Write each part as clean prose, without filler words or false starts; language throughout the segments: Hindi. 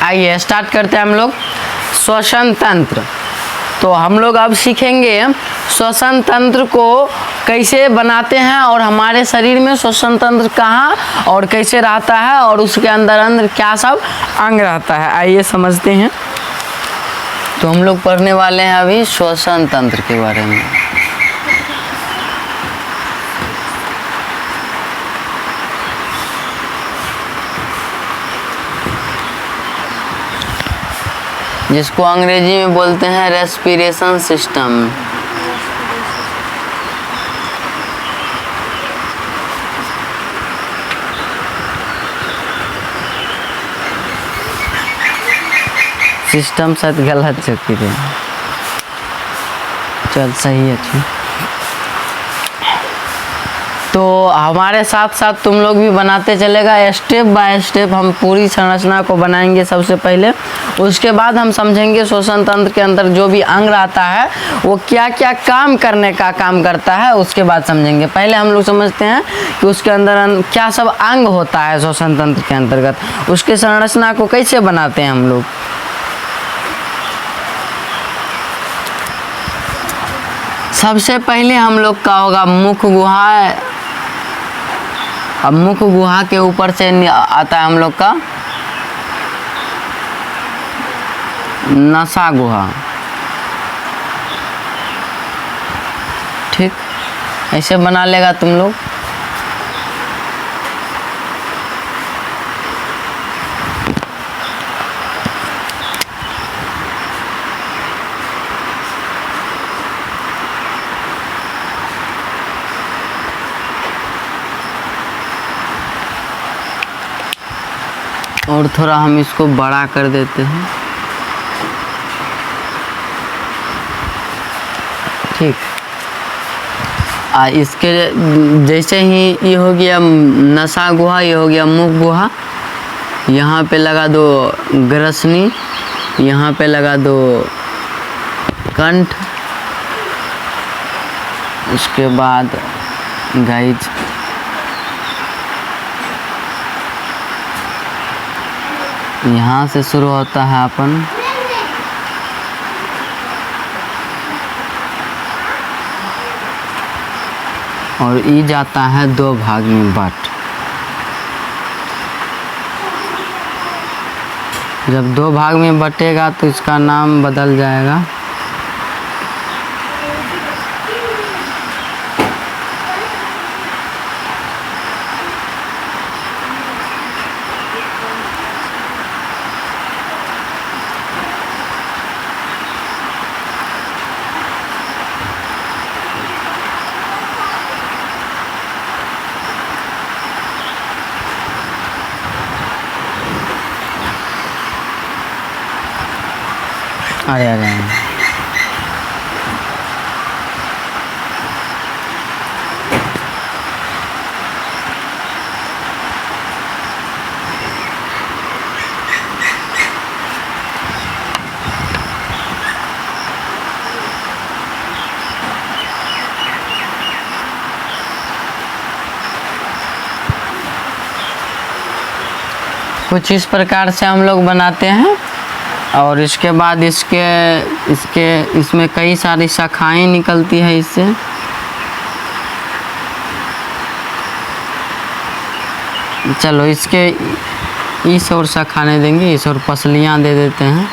आइए स्टार्ट करते हैं हम लोग श्वसन तंत्र। तो हम लोग अब सीखेंगे श्वसन तंत्र को कैसे बनाते हैं और हमारे शरीर में श्वसन तंत्र कहाँ और कैसे रहता है और उसके अंदर अंदर क्या सब अंग रहता है। आइए समझते हैं। तो हम लोग पढ़ने वाले हैं अभी श्वसन तंत्र के बारे में। जिसको अंग्रेजी में बोलते हैं रेस्पिरेशन सिस्टम। सिस्टम शायद गलत चुकी थी, चल सही है। अच्छा, तो हमारे साथ साथ तुम लोग भी बनाते चलेगा। स्टेप बाय स्टेप हम पूरी संरचना को बनाएंगे सबसे पहले। उसके बाद हम समझेंगे श्वसन तंत्र के अंदर जो भी अंग रहता है वो क्या क्या काम करने का काम करता है, उसके बाद समझेंगे। पहले हम लोग समझते हैं कि उसके अंदर क्या सब अंग होता है श्वसन तंत्र के अंतर्गत, उसके संरचना को कैसे बनाते हैं हम लोग। सबसे पहले हम लोग का होगा मुख गुहा। अब मुख गुहा के ऊपर से आता है हम लोग का नसा गुहा। ठीक, ऐसे बना लेगा तुम लोग। और थोड़ा हम इसको बड़ा कर देते हैं। ठीक, इसके जैसे ही ये हो गया नसा गुहा, ये हो गया मुख गुहा। यहाँ पे लगा दो ग्रसनी, यहाँ पे लगा दो कंठ, उसके बाद गाइज यहाँ से शुरू होता है अपन और ई जाता है दो भाग में बट। जब दो भाग में बटेगा तो इसका नाम बदल जाएगा। आ रहे हैं। कुछ इस प्रकार से हम लोग बनाते हैं और इसके बाद इसमें कई सारी शाखाएं निकलती है इससे। चलो इसके इस ओर शाखा नहीं देंगे, इस ओर पसलियां दे देते हैं।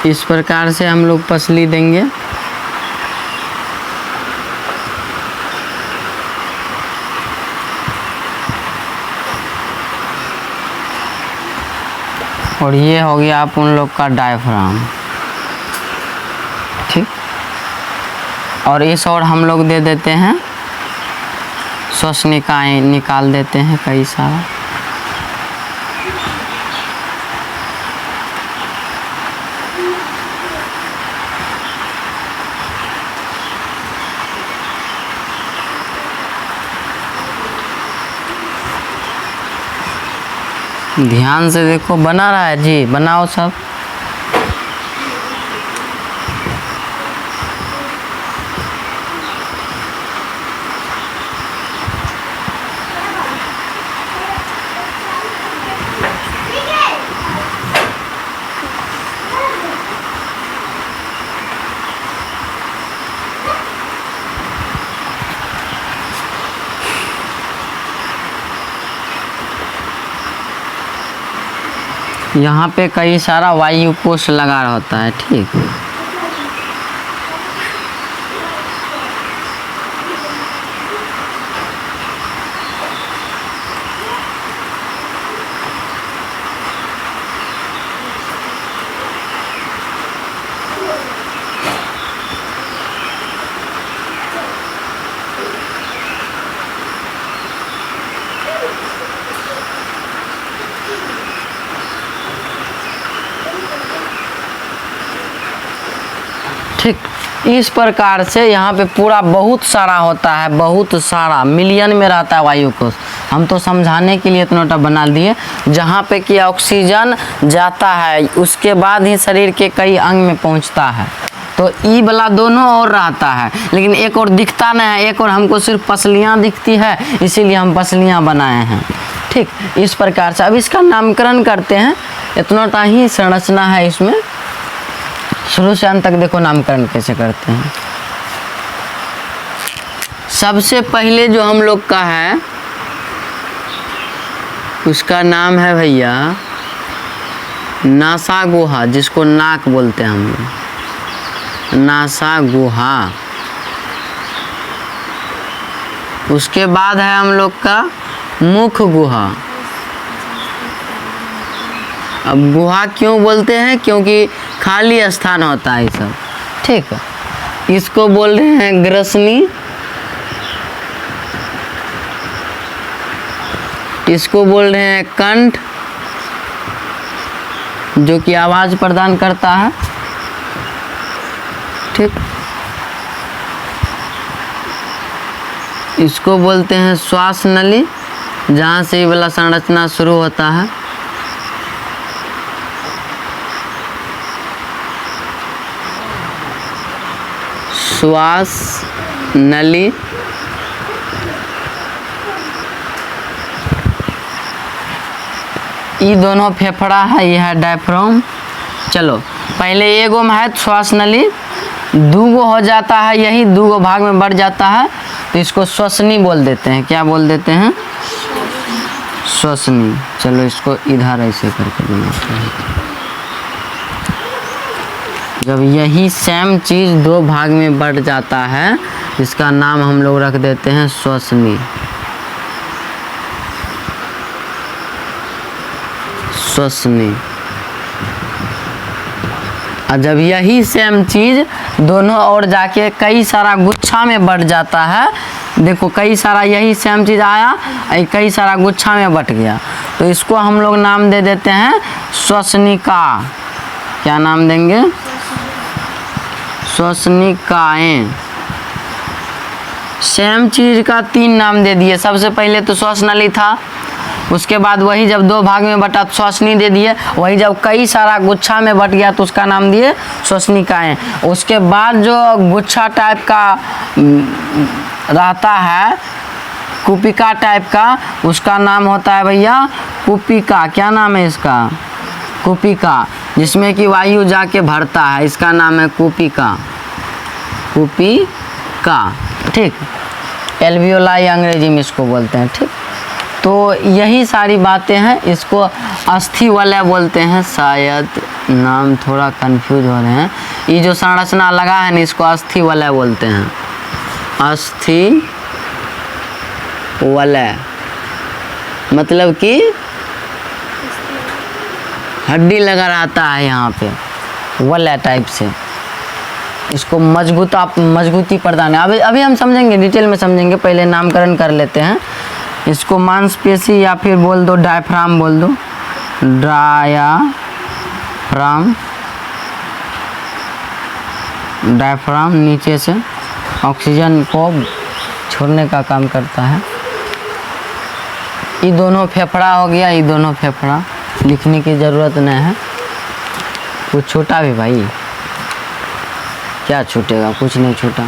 इस प्रकार से हम लोग पसली देंगे। और ये हो गया आप उन लोग का डायफ्राम। ठीक, और इस ओर हम लोग दे देते हैं श्वसनिकाएं, निकाल देते हैं कई सारा। ध्यान से देखो, बना रहा है जी, बनाओ सब। यहाँ पे कई सारा वायु कोश लगा होता है, ठीक। ठीक, इस प्रकार से यहाँ पे पूरा बहुत सारा होता है, बहुत सारा मिलियन में रहता है वायु कोश। हम तो समझाने के लिए इतना बना दिए। जहाँ पे कि ऑक्सीजन जाता है उसके बाद ही शरीर के कई अंग में पहुँचता है। तो ई वाला दोनों और रहता है, लेकिन एक और दिखता नहीं है, एक और हमको सिर्फ पसलियाँ दिखती है, इसीलिए हम पसलियाँ बनाए हैं। ठीक, इस प्रकार से अब इसका नामकरण करते हैं। इतना ही संरचना है इसमें, शुरू से अंत तक देखो नामकरण कैसे करते हैं। सबसे पहले जो हम लोग का है उसका नाम है भैया नासा गुहा, जिसको नाक बोलते हैं हम लोग, नासा गुहा। उसके बाद है हम लोग का मुख गुहा। अब गुहा क्यों बोलते हैं? क्योंकि खाली स्थान होता है ये सब, ठीक है। इसको बोल रहे हैं ग्रसनी, इसको बोल रहे हैं कंठ, जो कि आवाज प्रदान करता है, ठीक। इसको बोलते हैं श्वास नली, जहाँ से ये वाला संरचना शुरू होता है। श्वास नली, ये दोनों फेफड़ा है, यह है डायफ्राम। चलो पहले एगो में है श्वास नली, दूगो हो जाता है, यही दूगो भाग में बढ़ जाता है, तो इसको श्वसनी बोल देते हैं। क्या बोल देते हैं? श्वसनी। चलो इसको इधर ऐसे करके बनाते हैं। जब यही सेम चीज़ दो भाग में बढ़ जाता है, इसका नाम हम लोग रख देते हैं श्वसनी। श्वसनी। और जब यही सेम चीज़ दोनों ओर जाके कई सारा गुच्छा में बढ़ जाता है, देखो कई सारा यही सेम चीज़ आया, कई सारा गुच्छा में बट गया, तो इसको हम लोग नाम दे देते हैं श्वसनिका। क्या नाम देंगे? श्वसनिकाएं। सेम चीज का तीन नाम दे दिए। सबसे पहले तो श्वासनली था, उसके बाद वही जब दो भाग में बटा तो श्वसनी दे दिए, वही जब कई सारा गुच्छा में बट गया तो उसका नाम दिए श्वसनिकाएं। उसके बाद जो गुच्छा टाइप का रहता है, कुपिका टाइप का, उसका नाम होता है भैया कुपिका। क्या नाम है इसका? कुपिका, जिसमें कि वायु जाके भरता है, इसका नाम है कुपिका। कुपिका, ठीक। एल्वियोलाई अंग्रेजी में इसको बोलते हैं, ठीक। तो यही सारी बातें हैं। इसको अस्थि वलय बोलते हैं, शायद नाम थोड़ा कंफ्यूज हो रहे हैं। ये जो संरचना लगा है ना, इसको अस्थि वलय बोलते हैं। अस्थि वलय मतलब कि हड्डी लगा रहता है यहाँ पे, वलय टाइप से। इसको मजबूती प्रदान है। अभी हम समझेंगे, डिटेल में समझेंगे, पहले नामकरण कर लेते हैं। इसको मांसपेशी या फिर बोल दो डायफ्राम बोल दो, डायफ्राम नीचे से ऑक्सीजन को छोड़ने का काम करता है। ये दोनों फेफड़ा हो गया, ये दोनों फेफड़ा। लिखने की ज़रूरत नहीं है। कुछ छोटा भी भाई, क्या छूटेगा, कुछ नहीं छूटा।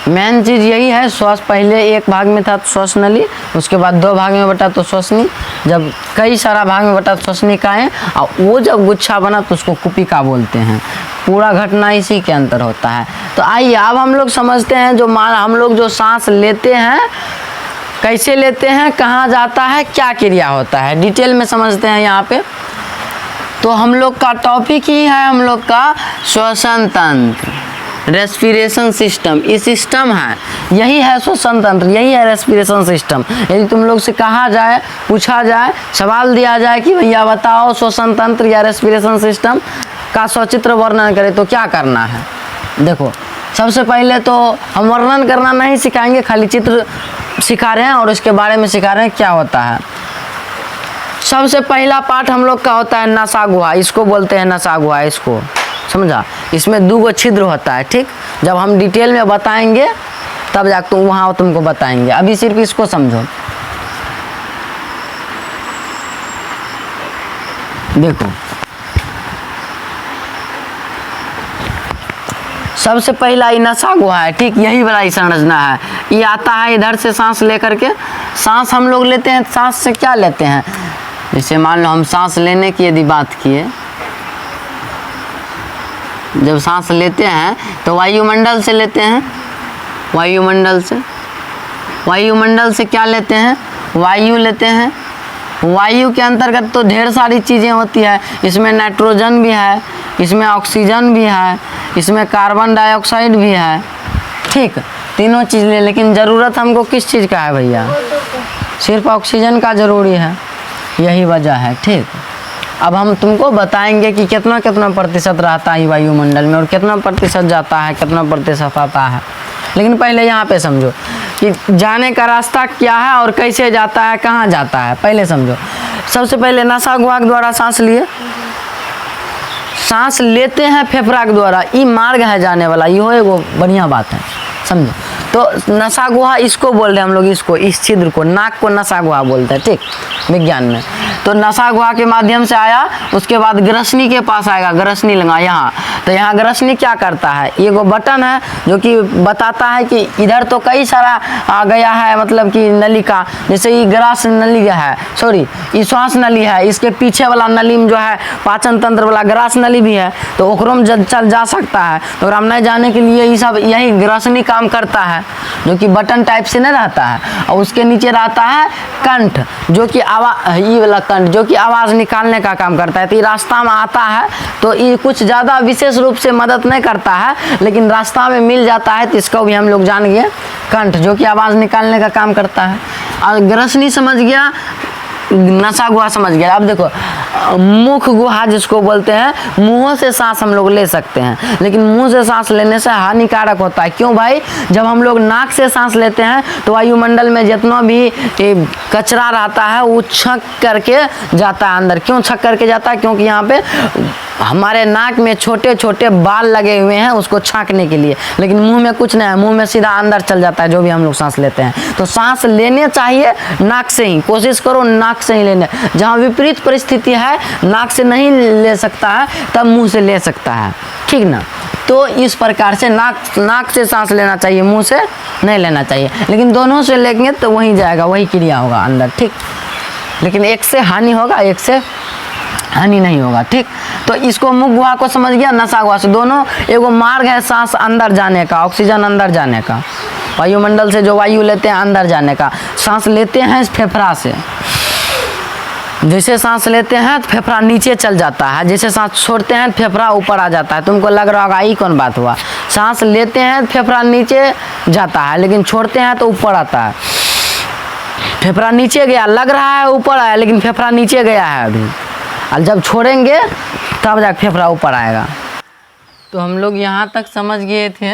मेन चीज़ यही है, श्वास पहले एक भाग में था तो श्वास नली, उसके बाद 2 भाग में बटा तो श्वसनी, जब कई सारा भाग में बटा तो श्वसनिकाएँ, और वो जब गुच्छा बना तो उसको कुपिका बोलते हैं। पूरा घटना इसी के अंतर होता है। तो आइए अब हम लोग समझते हैं, जो हम लोग जो सांस लेते हैं कैसे लेते हैं, कहाँ जाता है, क्या क्रिया होता है, डिटेल में समझते हैं यहाँ पे। तो हम लोग का टॉपिक ही है हम लोग का श्वसन तंत्र, रेस्पिरेशन सिस्टम। ये सिस्टम है, यही है श्वसन तंत्र, यही है रेस्पिरेशन सिस्टम। यदि तुम लोग से कहा जाए, पूछा जाए, सवाल दिया जाए कि भैया बताओ श्वसन तंत्र या रेस्पिरेशन सिस्टम का सचित्र वर्णन करें, तो क्या करना है। देखो सबसे पहले तो हम वर्णन करना नहीं सिखाएंगे, खाली चित्र सिखा रहे हैं और इसके बारे में सिखा रहे हैं क्या होता है। सबसे पहला पार्ट हम लोग का होता है नसा गुहा, इसको बोलते हैं नसा गुहा, इसको समझा। इसमें 2 छिद्र होता है, ठीक। जब हम डिटेल में बताएंगे तब जाकर तुम वहाँ तुमको बताएंगे, अभी सिर्फ इसको समझो। देखो सबसे पहला ये नसा गुहा है, ठीक, यही बड़ा संरचना है। ये आता है इधर से सांस लेकर के, सांस हम लोग लेते हैं, सांस से क्या लेते हैं, जैसे मान लो हम सांस लेने की यदि बात किए, जब सांस लेते हैं तो वायुमंडल से लेते हैं, वायुमंडल से क्या लेते हैं, वायु लेते हैं। वायु के अंतर्गत तो ढेर सारी चीज़ें होती है, इसमें नाइट्रोजन भी है, इसमें ऑक्सीजन भी है, इसमें कार्बन डाइऑक्साइड भी है, ठीक, तीनों चीज़ ले। लेकिन ज़रूरत हमको किस चीज़ का है भैया, सिर्फ ऑक्सीजन का ज़रूरी है, यही वजह है, ठीक। अब हम तुमको बताएंगे कि कितना कितना प्रतिशत रहता है वायुमंडल में और कितना प्रतिशत जाता है, कितना प्रतिशत आता है। लेकिन पहले यहाँ पे समझो कि जाने का रास्ता क्या है और कैसे जाता है, कहाँ जाता है, पहले समझो। सबसे पहले नसा गुहा के द्वारा सांस लिए, सांस लेते हैं फेफड़ा के द्वारा, ये मार्ग है जाने वाला, ये एगो बढ़िया बात है, समझो। तो नसा गुहा इसको बोल रहे हैं हम लोग, इसको, इस छिद्र को, नाक को नसा गुहा बोलते हैं, ठीक, विज्ञान में। तो नसा गुहा के माध्यम से आया, उसके बाद ग्रसनी के पास आएगा, ग्रसनी लगा यहाँ, तो यहाँ ग्रसनी क्या करता है, ये वो बटन है जो कि बताता है कि इधर तो कई सारा आ गया है, मतलब कि नलिका, जैसे ये ग्रास नली है, सॉरी ये श्वास नली है, इसके पीछे वाला नली में जो है पाचन तंत्र वाला ग्रास नली भी है, तो ओकरो में चल जा सकता है। तो हम नहीं जाने के लिए ये सब यही ग्रसनी काम करता है, जो कि बटन टाइप से नहीं रहता है। और उसके नीचे रहता है कंठ, जो कि आवाज, ये वाला कंठ जो कि आवाज़ निकालने का काम करता है। तो ये रास्ता में आता है, तो ये कुछ ज़्यादा विशेष रूप से मदद नहीं करता है, लेकिन रास्ता में मिल जाता है, तो इसको भी हम लोग जान गए, कंठ जो कि आवाज़ निकालने का काम करता है। और ग्रसनी समझ गया, नसा गुहा समझ गया। अब देखो मुख गुहा जिसको बोलते हैं, मुंह से सांस हम लोग ले सकते हैं, लेकिन मुंह से सांस लेने से हानिकारक होता है। क्यों भाई, जब हम लोग नाक से सांस लेते हैं तो वायुमंडल में जितना भी कचरा रहता है वो छक करके जाता है अंदर। क्यों छक करके जाता है, क्योंकि यहाँ पे हमारे नाक में छोटे छोटे बाल लगे हुए हैं उसको छांकने के लिए, लेकिन मुंह में कुछ नहीं है, मुंह में सीधा अंदर चल जाता है जो भी हम लोग सांस लेते हैं। तो सांस लेने चाहिए नाक से ही, कोशिश करो नाक से ही लेने। जहाँ विपरीत परिस्थिति है, नाक से नहीं ले सकता है, तब मुंह से ले सकता है, ठीक ना। तो इस प्रकार से नाक से सांस लेना चाहिए, मुंह से नहीं लेना चाहिए। लेकिन दोनों से लेंगे तो वहीं जाएगा, वही क्रिया होगा अंदर, ठीक। लेकिन एक से हानि होगा, एक से हानि नहीं होगा, ठीक। तो इसको मुख गुहा को समझ गया, नसा गुहा से दोनों एगो मार्ग है सांस अंदर जाने का, ऑक्सीजन अंदर जाने का, वायुमंडल से जो वायु लेते हैं अंदर जाने का। सांस लेते हैं फेफड़ा से, जैसे सांस लेते हैं तो फेफड़ा नीचे चल जाता है, जैसे सांस छोड़ते हैं तो फेफड़ा ऊपर आ जाता है। तुमको लग रहा होगा ये कौन बात हुआ, सांस लेते हैं तो फेफड़ा नीचे जाता है, लेकिन छोड़ते हैं तो ऊपर आता है। फेफड़ा नीचे गया, लग रहा है ऊपर आया, लेकिन फेफड़ा नीचे गया है अभी, और जब छोड़ेंगे तब जाकर फेफड़ा ऊपर आएगा। तो हम लोग यहाँ तक समझ गए थे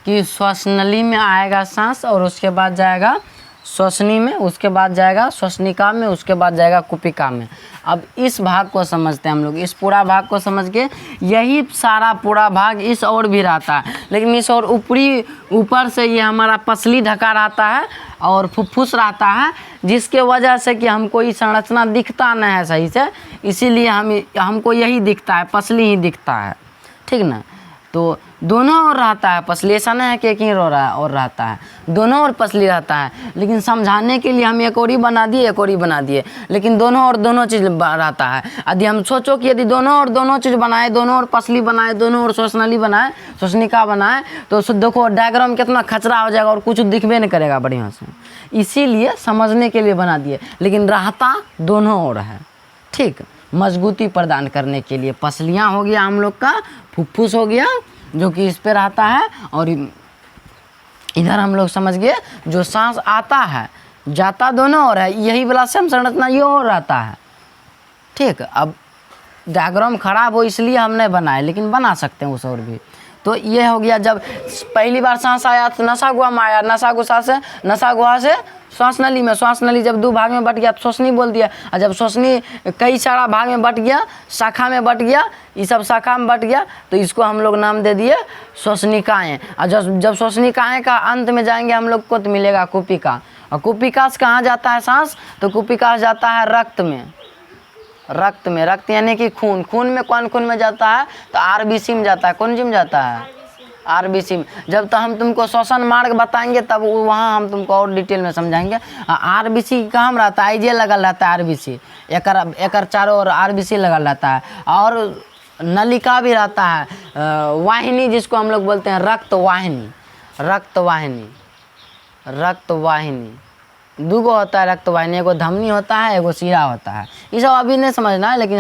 कि श्वसनली में आएगा सांस, और उसके बाद जाएगा श्वसनी में, उसके बाद जाएगा श्वसनिका में, उसके बाद जाएगा कुपिका में। अब इस भाग को समझते हैं हम लोग, इस पूरा भाग को समझ के, यही सारा पूरा भाग इस ओर भी रहता है, लेकिन इस ओर ऊपर से ये हमारा पसली ढका रहता है और फुफ्फुस रहता है, जिसके वजह से कि हमको ये संरचना दिखता नहीं है सही से, इसीलिए हमको यही दिखता है, पसली ही दिखता है, ठीक ना। तो दोनों ओर रहता है पसली, ऐसा नहीं है कि एक ही और रहता है, दोनों ओर पसली रहता है। लेकिन समझाने के लिए हम एक और ही बना दिए, एक और ही बना दिए, लेकिन दोनों ओर दोनों चीज़ रहता है। यदि हम सोचो कि यदि दोनों ओर दोनों चीज़ बनाए, दोनों ओर पसली बनाए, दोनों ओर श्वसनली बनाए, श्वसनिका बनाए, तो देखो डायग्राम कितना खचरा हो जाएगा और कुछ दिखबे नहीं करेगा बढ़िया से। इसीलिए समझने के लिए बना दिए, लेकिन रहता दोनों ओर है, ठीक। मजबूती प्रदान करने के लिए पसलियाँ हो गया हम लोग का, फुफ्फुस हो गया जो कि इस पे रहता है, और इधर हम लोग समझ गए जो सांस आता है जाता दोनों ओर है, यही वाला सेम संरचना ये और रहता है, ठीक। अब डायग्राम खराब हो इसलिए हम नहीं बनाए, लेकिन बना सकते हैं उस और भी। तो ये हो गया, जब पहली बार सांस आया तो नसा गुहा में आया, नसा गुहा से श्वास नली में, श्वास नली जब 2 भाग में बट गया तो श्वसनी बोल दिया, और जब श्वसनी कई सारा भाग में बट गया, शाखा में बट गया, ये सब शाखा में बट गया, तो इसको हम लोग नाम दे दिए श्वसनिकाएँ। और जब श्वसनिकाएँ का अंत में जाएंगे हम लोग को तो मिलेगा कुपिका। और कुपिका से कहाँ जाता है सांस, तो कुपिका जाता है रक्त में, रक्त यानी कि खून में कौन खून में जाता है, तो आरबीसी में जाता है। कौन जी में जाता है, आरबीसी में। जब तो हम तुमको श्वसन मार्ग बताएंगे तब वहाँ हम तुमको और डिटेल में समझाएंगे। आरबीसी कहाँ में रहता है, आईजे लगल रहता है आरबीसी, एकर चारों ओर आरबीसी लगल रहता है। और नलिका भी रहता है, वाहिनी जिसको हम लोग बोलते हैं रक्तवाहिनी 2 गो होता है रक्तवाहिनी, एगो धमनी होता है, एगो शिरा होता है। ये सब अभी नहीं समझना है, लेकिन